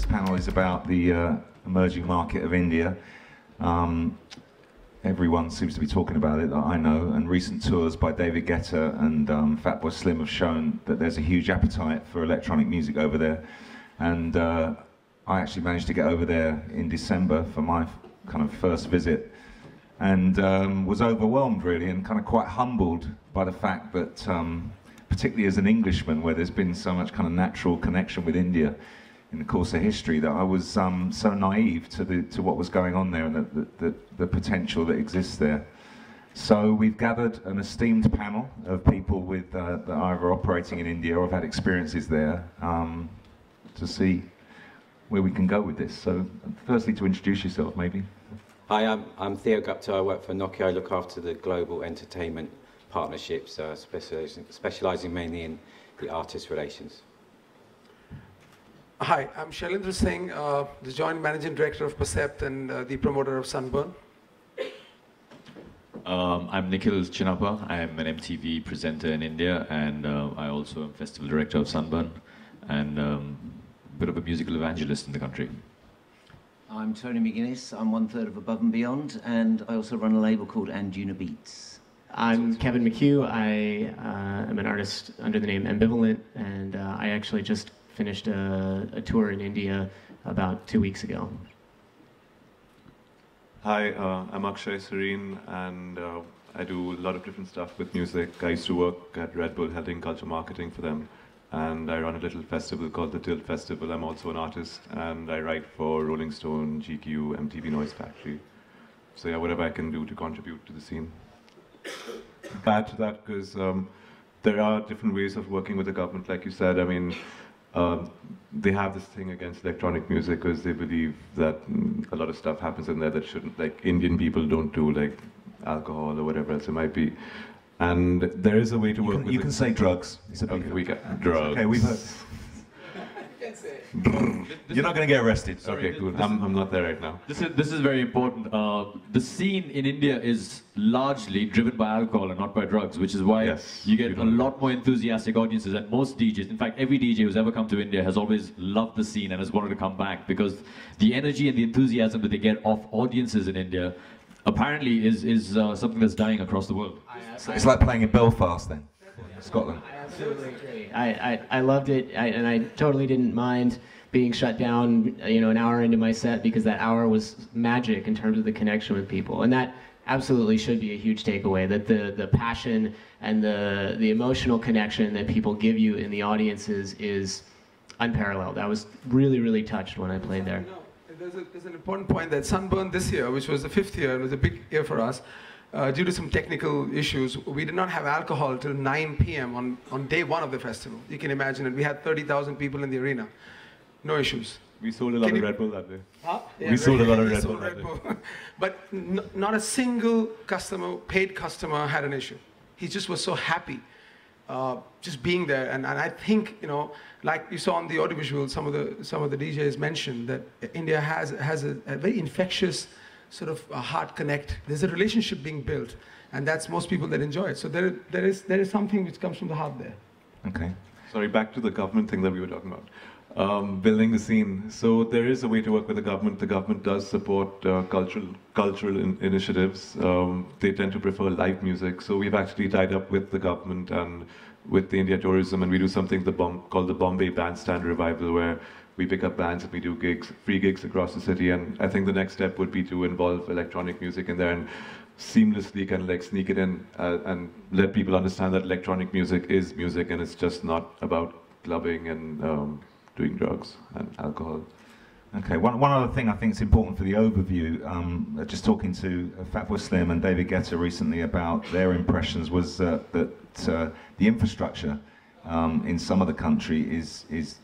this panel is about the emerging market of India. Everyone seems to be talking about it, that I know, and recent tours by David Guetta and Fatboy Slim have shown that there's a huge appetite for electronic music over there. And I actually managed to get over there in December for my kind of first visit, and was overwhelmed really, and kind of quite humbled by the fact that, particularly as an Englishman, where there's been so much kind of natural connection with India in the course of history, that I was so naive to what was going on there and the potential that exists there. So we've gathered an esteemed panel of people with, that are either operating in India or have had experiences there, to see where we can go with this. So firstly, to introduce yourself maybe. Hi, I'm Theo Gupta. I work for Nokia. I look after the global entertainment partnerships, specializing mainly in the artist relations. Hi, I'm Shailendra Singh, the Joint Managing Director of Percept and the promoter of Sunburn. I'm Nikhil Chinapa. I'm an MTV presenter in India, and I also am Festival Director of Sunburn, and a bit of a musical evangelist in the country. I'm Tony McGuinness. I'm 1/3 of Above and Beyond, and I also run a label called Anduna Beats. I'm Kevin McHugh. I am an artist under the name Ambivalent, and I actually just finished a tour in India about 2 weeks ago. Hi, I'm Akshai Sarin, and I do a lot of different stuff with music. I used to work at Red Bull heading culture marketing for them, and I run a little festival called the Tilt Festival. I'm also an artist, and I write for Rolling Stone, GQ, MTV Noise Factory. So yeah, whatever I can do to contribute to the scene. Add to that, because there are different ways of working with the government, like you said. I mean, they have this thing against electronic music because they believe that a lot of stuff happens in there that shouldn't, like Indian people don't do, like alcohol or whatever else it might be. And there is a way to work with You can say drugs. It's a okay, we got drugs. Okay, we've heard. You're not going to get arrested. Okay, cool. I'm not there right now. This is very important. The scene in India is largely driven by alcohol and not by drugs, which is why you get a lot more enthusiastic audiences. And most DJs, in fact, every DJ who's ever come to India has always loved the scene and has wanted to come back, because the energy and the enthusiasm that they get off audiences in India apparently is something that's dying across the world. It's like playing in Belfast then, Scotland. I absolutely agree. I loved it, and I totally didn't mind being shut down, an hour into my set, because that hour was magic in terms of the connection with people, and that absolutely should be a huge takeaway. That the passion and the emotional connection that people give you in the audiences is unparalleled. I was really touched when I played there. There's an important point that Sunburn this year, which was the 5th year, it was a big year for us. Due to some technical issues, we did not have alcohol till 9 p.m. on day one of the festival. You can imagine it. We had 30,000 people in the arena. No issues. We sold a lot of Red Bull that day. Huh? Yeah, we sold a lot of Red Bull that day. But not a single customer, paid customer, had an issue. He just was so happy just being there. And I think, like you saw on the audiovisual, some of the DJs mentioned that India has a very infectious sort of a heart connect. There's a relationship being built, and that's most people that enjoy it. So there is something which comes from the heart there. Okay. Sorry, back to the government thing that we were talking about. Building the scene. So there is a way to work with the government. The government does support cultural initiatives. They tend to prefer live music. So we've actually tied up with the government and with the India Tourism, and we do something called the Bombay Bandstand Revival, where we pick up bands and we do gigs, free gigs across the city. And I think the next step would be to involve electronic music in there and seamlessly kind of like sneak it in and let people understand that electronic music is music, and it's just not about clubbing and doing drugs and alcohol. Okay, one other thing I think is important for the overview, just talking to Fatboy Slim and David Guetta recently about their impressions, was that the infrastructure in some of the country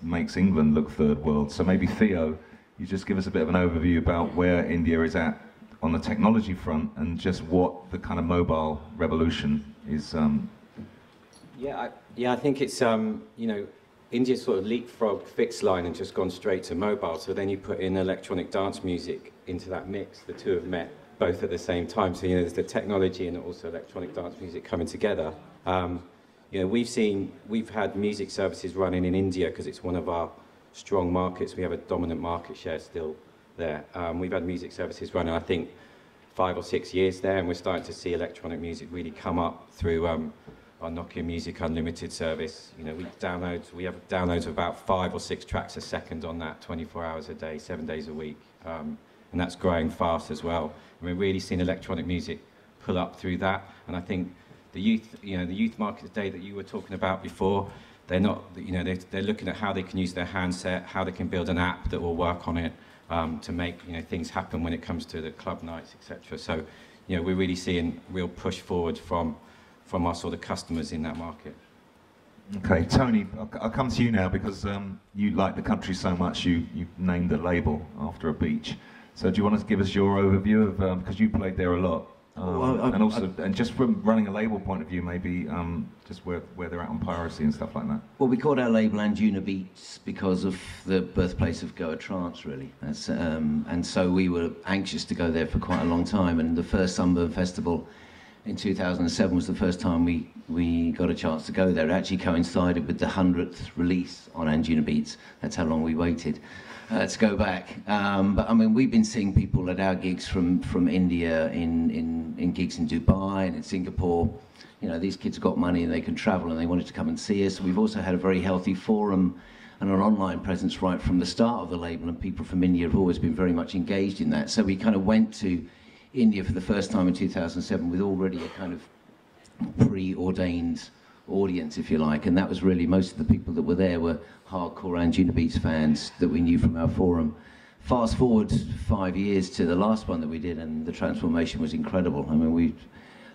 makes England look third world. So maybe Theo, you just give us a bit of an overview about where India is at on the technology front and just what the kind of mobile revolution is. I think it's India's sort of leapfrogged fixed line and just gone straight to mobile. So then you put in electronic dance music into that mix. The two have met both at the same time. So there's the technology and also electronic dance music coming together. We've had music services running in India because it's one of our strong markets. We have a dominant market share still there. We've had music services running, I think, 5 or 6 years there, and we're starting to see electronic music really come up through our Nokia Music Unlimited service. You know, we have downloads of about 5 or 6 tracks a second on that, 24 hours a day, 7 days a week, and that's growing fast as well. And we're really seeing electronic music pull up through that, and I think the youth market today that you were talking about before, they're not, you know, they're looking at how they can use their handset, how they can build an app that will work on it to make, you know, things happen when it comes to the club nights, etc. So, you know, we're really seeing real push forward from us or the customers in that market. Okay, Tony, I'll come to you now because you like the country so much. You named the label after a beach. So do you want to give us your overview of because you played there a lot? And also, and just from running a label point of view, maybe just where they're at on piracy and stuff like that. Well, we called our label Anjuna Beats because of the birthplace of Goa Trance, really. And so we were anxious to go there for quite a long time. And the first Sunburn Festival in 2007 was the first time we got a chance to go there. It actually coincided with the 100th release on Anjuna Beats. That's how long we waited to go back. But I mean, we've been seeing people at our gigs from India, in gigs in Dubai and in Singapore. You know, these kids have got money and they can travel and they wanted to come and see us. We've also had a very healthy forum and an online presence right from the start of the label, and people from India have always been very much engaged in that. So we kind of went to India for the first time in 2007 with already a kind of preordained audience, if you like, and that was really, most of the people that were there were hardcore Anjuna Beats fans that we knew from our forum. Fast forward 5 years to the last one that we did, and the transformation was incredible. I mean, we've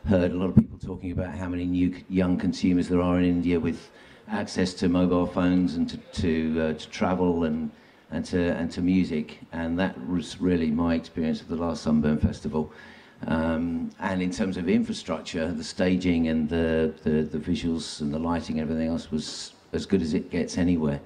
heard a lot of people talking about how many new young consumers there are in India with access to mobile phones and to travel and to music, and that was really my experience of the last Sunburn Festival. And in terms of infrastructure, the staging and the visuals and the lighting and everything else was as good as it gets anywhere.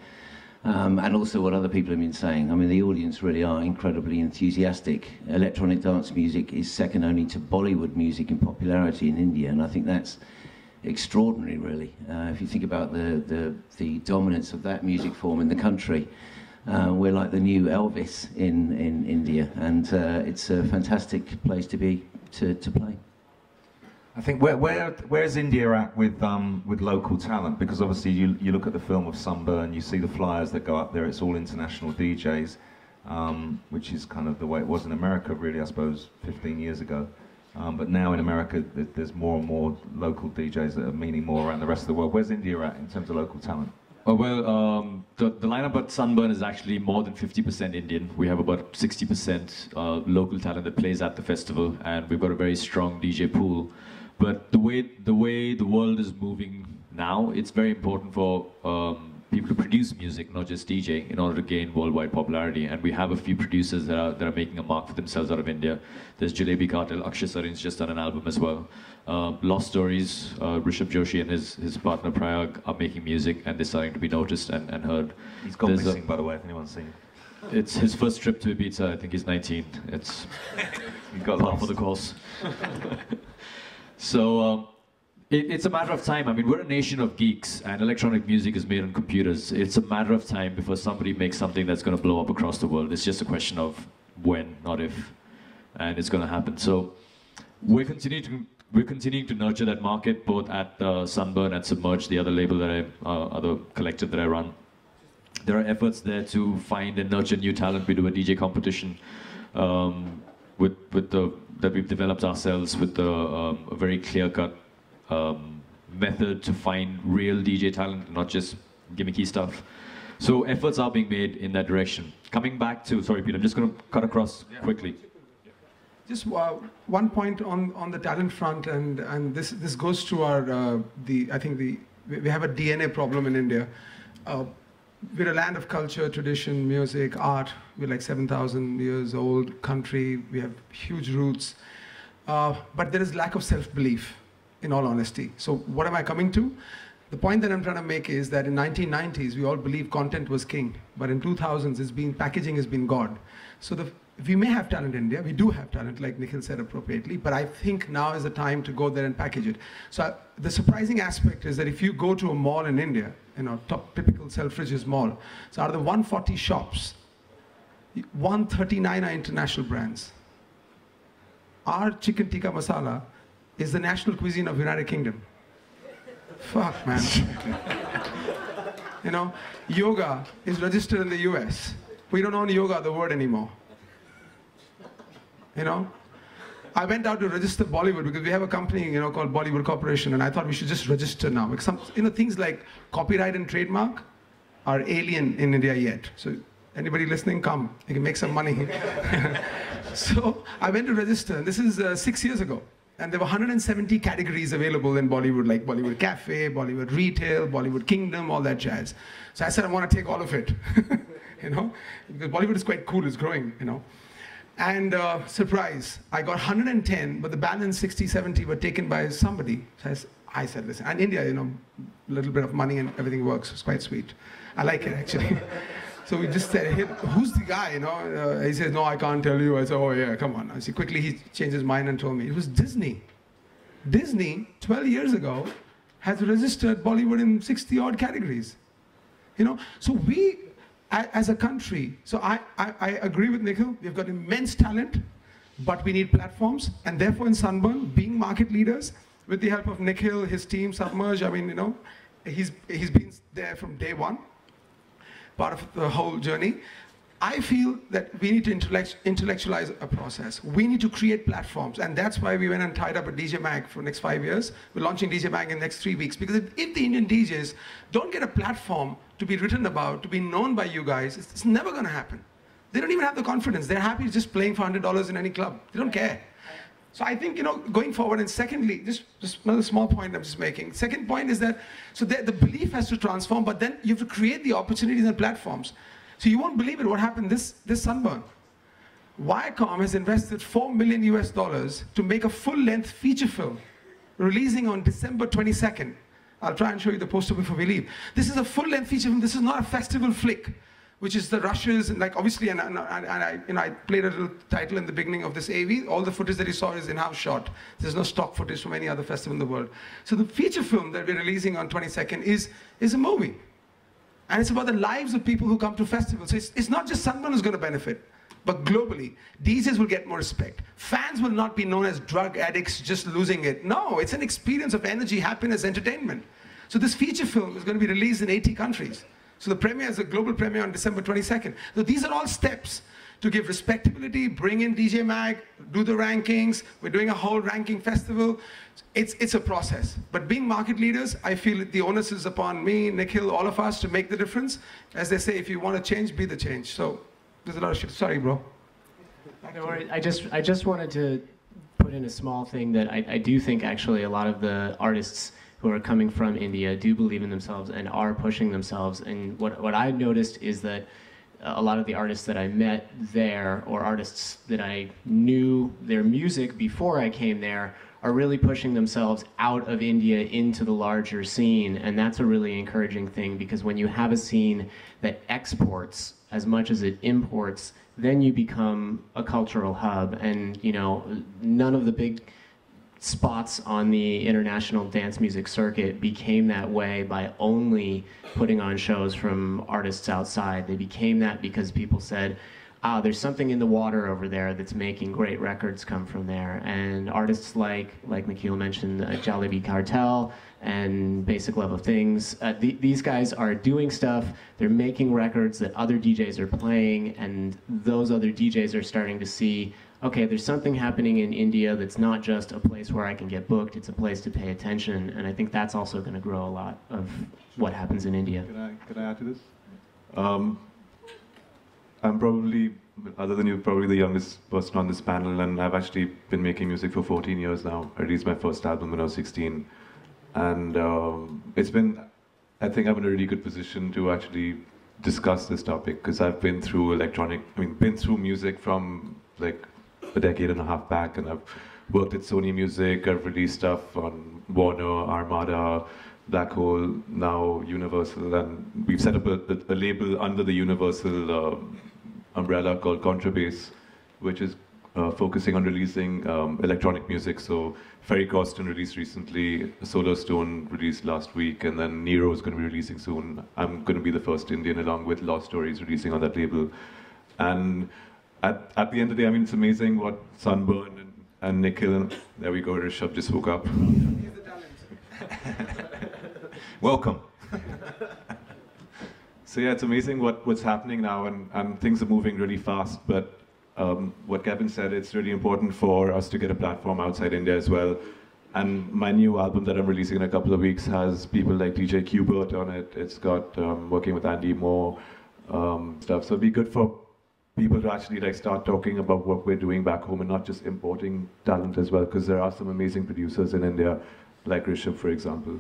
And also what other people have been saying. I mean, the audience really are incredibly enthusiastic. Electronic dance music is second only to Bollywood music in popularity in India, and I think that's extraordinary, really. If you think about the dominance of that music form in the country, we're like the new Elvis in India, and it's a fantastic place to be to play. I think where's India at with local talent? Because obviously you look at the film of Sunburn, you see the flyers that go up there. It's all international DJs, which is kind of the way it was in America, really, I suppose, 15 years ago. But now in America, there's more and more local DJs that are meaning more around the rest of the world. Where's India at in terms of local talent? Well, the lineup at Sunburn is actually more than 50% Indian. We have about 60% local talent that plays at the festival, and we've got a very strong DJ pool. But the way the world is moving now, it's very important for people to produce music, not just DJ, in order to gain worldwide popularity. And we have a few producers that are making a mark for themselves out of India. There's Jalebi Cartel, Akshai Sarin's just done an album as well. Lost Stories, Rishab Joshi and his partner Prayag are making music, and they're starting to be noticed and heard. He's gone missing, by the way, if anyone's seen it. It's his first trip to Ibiza. I think he's 19. It's He's got par for the course. So it's a matter of time. I mean, we're a nation of geeks, and electronic music is made on computers. It's a matter of time before somebody makes something that's going to blow up across the world. It's just a question of when, not if, and it's going to happen. So we're continuing to nurture that market, both at Sunburn and Submerge, the other label that other collective that I run. There are efforts there to find and nurture new talent. We do a DJ competition that we've developed ourselves with a very clear-cut method to find real DJ talent, not just gimmicky stuff. So efforts are being made in that direction. Coming back to, sorry Pete, I'm just going to cut across quickly. Just one point on the talent front, and this goes to our we have a DNA problem in India. We're a land of culture, tradition, music, art. We're like 7,000 years old country. We have huge roots, but there is lack of self-belief, in all honesty. So what am I coming to? The point that I'm trying to make is that in 1990s, we all believed content was king, but in 2000s, packaging has been God. So we may have talent in India, we do have talent, like Nikhil said appropriately, but I think now is the time to go there and package it. So the surprising aspect is that if you go to a mall in India top typical Selfridges mall. So out of the 140 shops, 139 are international brands. Our chicken tikka masala is the national cuisine of United Kingdom. Fuck, man. Yoga is registered in the US. We don't own yoga, the word, anymore. I went out to register Bollywood because we have a company, called Bollywood Corporation, and I thought we should just register now. Because things like copyright and trademark are alien in India yet. So anybody listening, come. You can make some money. So I went to register, and this is 6 years ago. And there were 170 categories available in Bollywood, like Bollywood Cafe, Bollywood Retail, Bollywood Kingdom, all that jazz. So I said, I want to take all of it, because Bollywood is quite cool, it's growing, And surprise, I got 110, but the balance 60, 70 were taken by somebody. So I said, listen, and India, a little bit of money and everything works. It's quite sweet. I like it, actually. So we just said, hey, who's the guy, he says, no, I can't tell you. I said, oh yeah, come on. I see, quickly he changed his mind and told me. It was Disney. Disney, 12 years ago, has registered Bollywood in 60 odd categories. So we, as a country, so I agree with Nikhil, we've got immense talent, but we need platforms, and therefore in Sunburn, being market leaders, with the help of Nikhil, his team, Submerge, he's been there from day one, part of the whole journey. I feel that we need to intellectualize a process. We need to create platforms, and that's why we went and tied up a DJ Mag for the next 5 years. We're launching DJ Mag in the next 3 weeks, because if the Indian DJs don't get a platform to be written about, to be known by you guys, it's never going to happen. They don't even have the confidence. They're happy just playing for $100 in any club. They don't care. So I think, going forward, and secondly, just another small point I'm just making. Second point is that, so the belief has to transform, but then you have to create the opportunities and platforms. So you won't believe it, what happened this Sunburn. Viacom has invested $4 million to make a full-length feature film, releasing on December 22nd. I'll try and show you the poster before we leave. This is a full-length feature film. This is not a festival flick, which is the rushes, and obviously, and I played a little title in the beginning of this AV. All the footage that you saw is in-house shot. There's no stock footage from any other festival in the world. So the feature film that we're releasing on 22nd is a movie. And it's about the lives of people who come to festivals. So it's not just Sunburn who's going to benefit, but globally, DJs will get more respect. Fans will not be known as drug addicts just losing it. No, it's an experience of energy, happiness, entertainment. So this feature film is going to be released in 80 countries. So the premiere is a global premiere on December 22nd. So these are all steps to give respectability, bring in DJ Mag, do the rankings. We're doing a whole ranking festival. It's a process. But being market leaders, I feel the onus is upon me, Nikhil, all of us to make the difference. As they say, if you want to change, be the change. So there's a lot of shit. Sorry, bro. No worries. I just wanted to put in a small thing that I do think actually a lot of the artists who are coming from India do believe in themselves and are pushing themselves. And what I've noticed is that a lot of the artists that I met there, or artists that I knew their music before I came there, are really pushing themselves out of India into the larger scene. And that's a really encouraging thing, because when you have a scene that exports as much as it imports, then you become a cultural hub. And none of the big spots on the international dance music circuit became that way by only putting on shows from artists outside. They became that because people said, there's something in the water over there that's making great records come from there. And artists like Nikhil mentioned, Jalebi Cartel and Basic Love of Things, these guys are doing stuff, they're making records that other DJs are playing, and those other DJs are starting to see, okay, there's something happening in India that's not just a place where I can get booked, it's a place to pay attention, and I think that's also going to grow a lot of what happens in India. Can I add to this? I'm probably, other than you, probably the youngest person on this panel, and I've actually been making music for 14 years now. I released my first album when I was 16, and it's been, I think I'm in a really good position to actually discuss this topic, because I've been through been through music from like a decade and a half back, and I've worked at Sony Music, I've released stuff on Warner, Armada, Black Hole, now Universal, and we've set up a label under the Universal umbrella called Contrabass, which is focusing on releasing electronic music. So Ferry Corsten released recently, Solar Stone released last week, and then Nero is going to be releasing soon. I'm going to be the first Indian, along with Lost Stories, releasing on that label. And at the end of the day, I mean, it's amazing what Sunburn and Nikhil, and there we go, Rishab just woke up. He's the talent. Welcome. So yeah, it's amazing what's happening now, and things are moving really fast. But what Kevin said, it's really important for us to get a platform outside India as well. And my new album that I'm releasing in a couple of weeks has people like DJ Qbert on it. It's got working with Andy Moore stuff. So it'd be good for people to actually like start talking about what we're doing back home and not just importing talent as well, because there are some amazing producers in India, like Rishab, for example.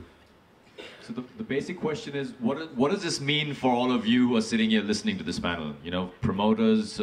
So the basic question is, what does this mean for all of you who are sitting here listening to this panel? You know, promoters,